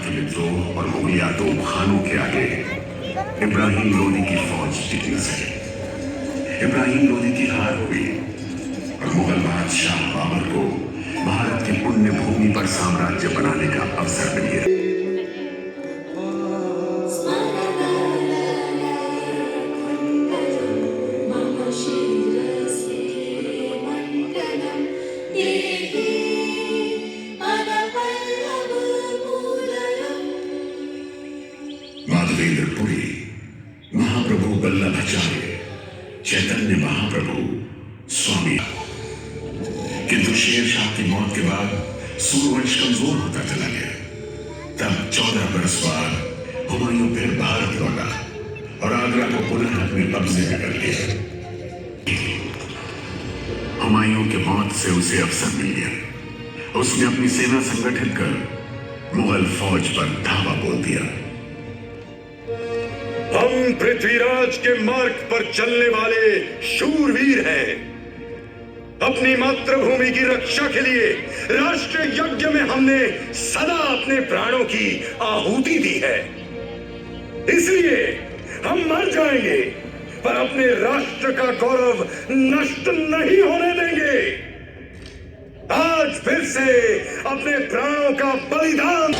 के विद्रोह और मुगलिया तोप खानों के आगे इब्राहिम लोदी की फौज टिकी न सकी। इब्राहिम लोदी की हार हुई और मुगल बादशाह बाबर को भारत की पुण्य भूमि पर साम्राज्य बनाने का अवसर मिल गया। माधवेंद्रपुरी, महाप्रभु वल्लभाचार्य, चैतन्य महाप्रभु, स्वामी। किंतु शेर शाह की मौत के बाद सूर्यवंश कमजोर होता चला गया। तब 14 बरस बाद हुमायूं फिर भारत लौटा और आगरा को पुनः अपने कब्जे में कर लिया। हुमायूं की मौत से उसे अवसर मिल गया। उसने अपनी सेना संगठित कर मुगल फौज पर धावा बोल दिया। हम पृथ्वीराज के मार्ग पर चलने वाले शूरवीर हैं। अपनी मातृभूमि की रक्षा के लिए राष्ट्रीय यज्ञ में हमने सदा अपने प्राणों की आहुति दी है। इसलिए हम मर जाएंगे पर अपने राष्ट्र का गौरव नष्ट नहीं होने देंगे। आज फिर से अपने प्राणों का बलिदान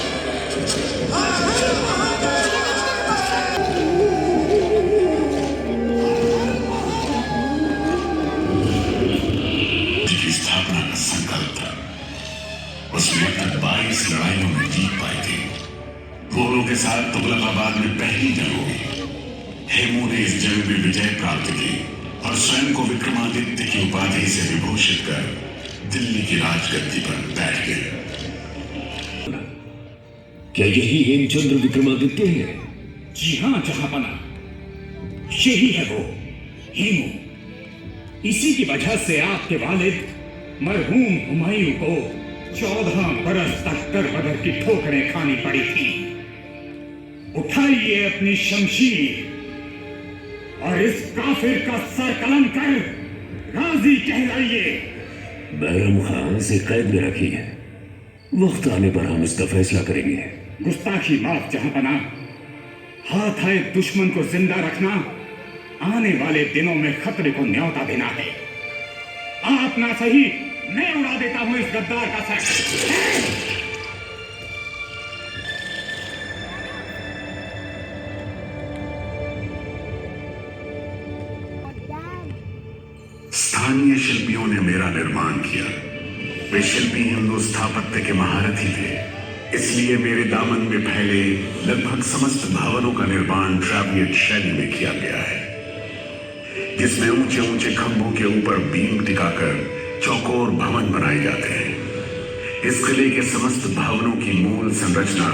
स्थापना का संकल्प था। उसने अब तक 22 लड़ाइयों में जीत पाई थी। मोगलों के साथ तुगलकाबाद में पहली जंग हुई। हेमू ने इस जंग में विजय प्राप्त की और स्वयं को विक्रमादित्य की उपाधि से विभूषित कर दिल्ली की राजगद्दी पर बैठ गए। क्या यही हेमचंद्र विक्रमादित्य है? जी हाँ जहांपना, यही है वो हेमू। इसी की वजह से आपके वालिद मरहूम हुमायूं को 14 बरस तक कर बदर की ठोकरें खानी पड़ी थी। उठाइए अपनी शमशीर और इस काफिर का सर कलम कर गाजी कहलाइए। बैरम खान से कैद में रखी है। वक्त आने पर हम इसका फैसला करेंगे। गुस्ताखी माफ जहांपना। हाथ आए दुश्मन को जिंदा रखना आने वाले दिनों में खतरे को न्योता देना है। आप ना सही, मैं उड़ा देता हूं इस गद्दार का सर। स्थानीय शिल्पियों ने मेरा निर्माण किया। वे शिल्पी हिंदू स्थापत्य के महारथी थे। इसलिए मेरे दामन में फैले लगभग समस्त भवनों का निर्माण ड्राविड शैली में किया गया है, जिसमें ऊंचे ऊंचे खंभों के ऊपर बीम टिकाकर चौकोर भवन बनाए जाते हैं। इस किले के समस्त भवनों की मूल संरचना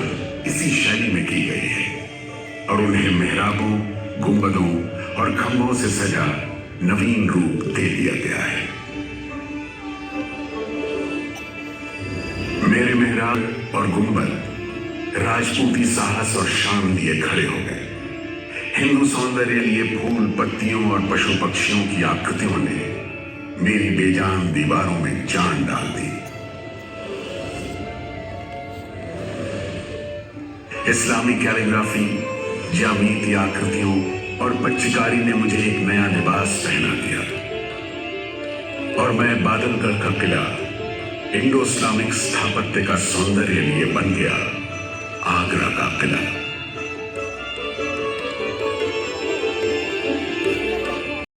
इसी शैली में की गई है और उन्हें मेहराबों, गुंबदों और खंभों से सजा नवीन रूप दे दिया गया है। मेरे मेहराब और गुंबद राजपूती साहस और शान लिए खड़े हो गए। हिंदू सौंदर्य लिए फूल, पत्तियों और पशु पक्षियों की आकृतियों ने मेरी बेजान दीवारों में जान डाल दी। इस्लामी कैलीग्राफी, ज्यामितीय आकृतियों और पच्चीकारी ने मुझे एक नया लिबास पहना दिया और मैं बादलगढ़ का किला इंडो इस्लामिक स्थापत्य का सौंदर्य लिए बन गया आगरा का किला।